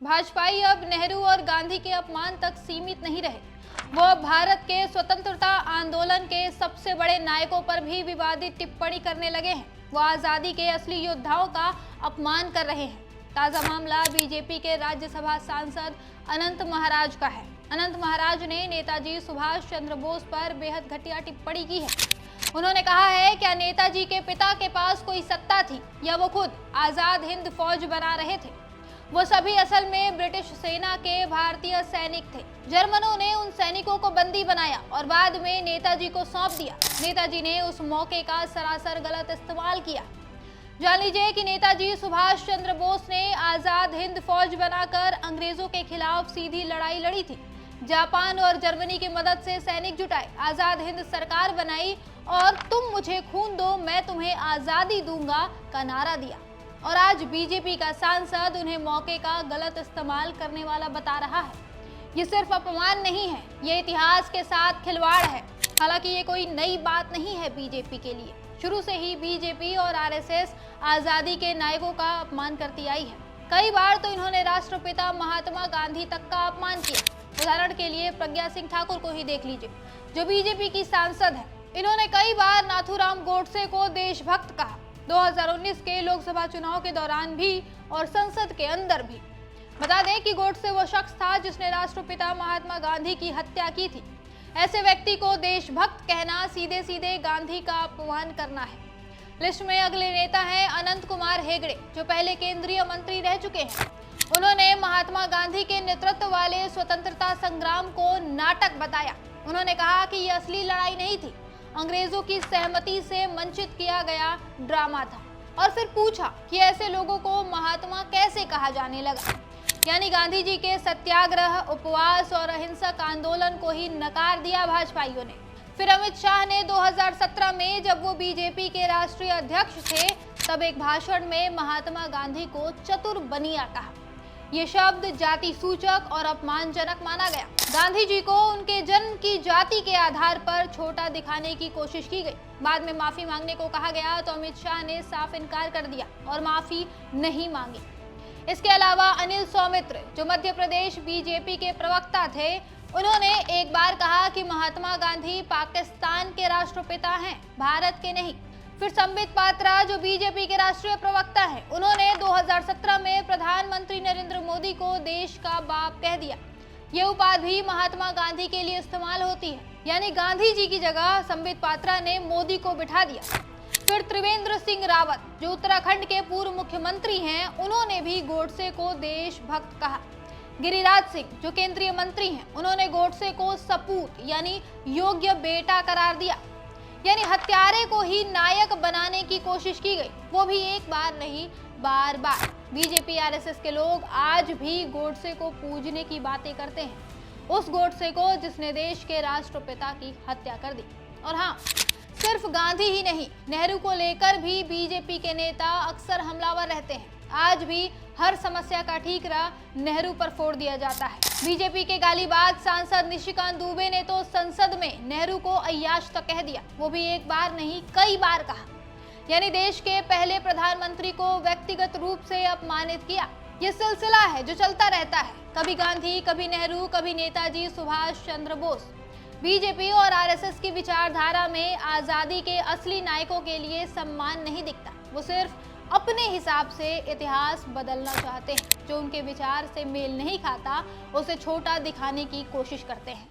भाजपाई अब नेहरू और गांधी के अपमान तक सीमित नहीं रहे। वो अब भारत के स्वतंत्रता आंदोलन के सबसे बड़े नायकों पर भी विवादित टिप्पणी करने लगे हैं। वो आजादी के असली योद्धाओं का अपमान कर रहे हैं। ताजा मामला बीजेपी के राज्यसभा सांसद अनंत महाराज का है। अनंत महाराज ने नेताजी सुभाष चंद्र बोस पर बेहद घटिया टिप्पणी की है। उन्होंने कहा है, क्या नेताजी के पिता के पास कोई सत्ता थी या वो खुद आजाद हिंद फौज बना रहे थे? वो सभी असल में ब्रिटिश सेना के भारतीय सैनिक थे। जर्मनों ने उन सैनिकों को बंदी बनाया और बाद में नेताजी को सौंप दिया। नेताजी ने उस मौके का सरासर गलत इस्तेमाल किया। जान लीजिए कि नेताजी सुभाष चंद्र बोस ने आजाद हिंद फौज बनाकर अंग्रेजों के खिलाफ सीधी लड़ाई लड़ी थी। जापान और जर्मनी की मदद से सैनिक जुटाए, आजाद हिंद सरकार बनाई और तुम मुझे खून दो मैं तुम्हें आजादी दूंगा का नारा दिया। और आज बीजेपी का सांसद उन्हें मौके का गलत इस्तेमाल करने वाला बता रहा है। ये सिर्फ अपमान नहीं है, ये इतिहास के साथ खिलवाड़ है। हालांकि ये कोई नई बात नहीं है बीजेपी के लिए। शुरू से ही बीजेपी और आरएसएस आजादी के नायकों का अपमान करती आई है। कई बार तो इन्होंने राष्ट्रपिता महात्मा गांधी तक का अपमान किया। उदाहरण के लिए प्रज्ञा सिंह ठाकुर को ही देख लीजिए, जो बीजेपी की सांसद है। इन्होंने कई बार नाथूराम गोडसे को देशभक्त कहा। 2019 के लोकसभा चुनाव के दौरान भी और संसद के अंदर भी। बता दें कि गोडसे वो शख्स था जिसने राष्ट्रपिता महात्मा गांधी की हत्या की थी। ऐसे व्यक्ति को देशभक्त कहना सीधे सीधे गांधी का अपमान करना है। लिस्ट में अगले नेता हैं अनंत कुमार हेगड़े, जो पहले केंद्रीय मंत्री रह चुके हैं। उन्होंने महात्मा गांधी के नेतृत्व वाले स्वतंत्रता संग्राम को नाटक बताया। उन्होंने कहा कि ये असली लड़ाई नहीं थी, अंग्रेजों की सहमति से मंचित किया गया ड्रामा था। और फिर पूछा कि ऐसे लोगों को महात्मा कैसे कहा जाने लगा। यानी गांधी जी के सत्याग्रह, उपवास और अहिंसक आंदोलन को ही नकार दिया भाजपाइयों ने। फिर अमित शाह ने 2017 में, जब वो बीजेपी के राष्ट्रीय अध्यक्ष थे, तब एक भाषण में महात्मा गांधी को चतुर बनिया कहा। ये शब्द जाति सूचक और अपमानजनक माना गया। गांधी जी को उनके जन्म की जाति के आधार पर छोटा दिखाने की कोशिश की गई। बाद में माफी मांगने को कहा गया तो अमित शाह ने साफ इनकार कर दिया और माफी नहीं मांगी। इसके अलावा अनिल सौमित्र, जो मध्य प्रदेश बीजेपी के प्रवक्ता थे, उन्होंने एक बार कहा कि महात्मा गांधी पाकिस्तान के राष्ट्रपिता हैं, भारत के नहीं। फिर संबित पात्रा, जो बीजेपी के राष्ट्रीय प्रवक्ता हैं, उन्होंने 2017 में प्रधानमंत्री नरेंद्र मोदी को देश का बाप कह दिया। ये उपाधि महात्मा गांधी के लिए इस्तेमाल होती है। यानी गांधी जी की जगह संबित पात्रा ने मोदी को बिठा दिया। फिर त्रिवेंद्र सिंह रावत, जो उत्तराखंड के पूर्व मुख्यमंत्री हैं, उन्होंने भी गोडसे को देशभक्त कहा। गिरिराज सिंह, जो केंद्रीय मंत्री हैं, उन्होंने गोडसे को सपूत यानी योग्य बेटा करार दिया। यानी हत्यारे को ही नायक बनाने की कोशिश की गई, वो भी एक बार नहीं बार बार। बीजेपी आरएसएस के लोग आज भी गोडसे को पूजने की बातें करते हैं, उस गोडसे को जिसने देश के राष्ट्रपिता की हत्या कर दी। और हाँ, सिर्फ गांधी ही नहीं, नेहरू को लेकर भी बीजेपी के नेता अक्सर हमलावर रहते हैं। आज भी हर समस्या का ठीकरा नेहरू पर फोड़ दिया जाता है। बीजेपी के गालीबाज सांसद निशिकांत दुबे ने तो संसद में नेहरू को अय्याश तक कह दिया, वो भी एक बार नहीं कई बार कहा। यानी देश के पहले प्रधानमंत्री को व्यक्तिगत रूप से अपमानित किया। ये सिलसिला है जो चलता रहता है, कभी गांधी, कभी नेहरू, कभी नेताजी सुभाष चंद्र बोस। बीजेपी और आरएसएस की विचारधारा में आजादी के असली नायकों के लिए सम्मान नहीं दिखता। वो सिर्फ अपने हिसाब से इतिहास बदलना चाहते हैं। जो उनके विचार से मेल नहीं खाता, उसे छोटा दिखाने की कोशिश करते हैं।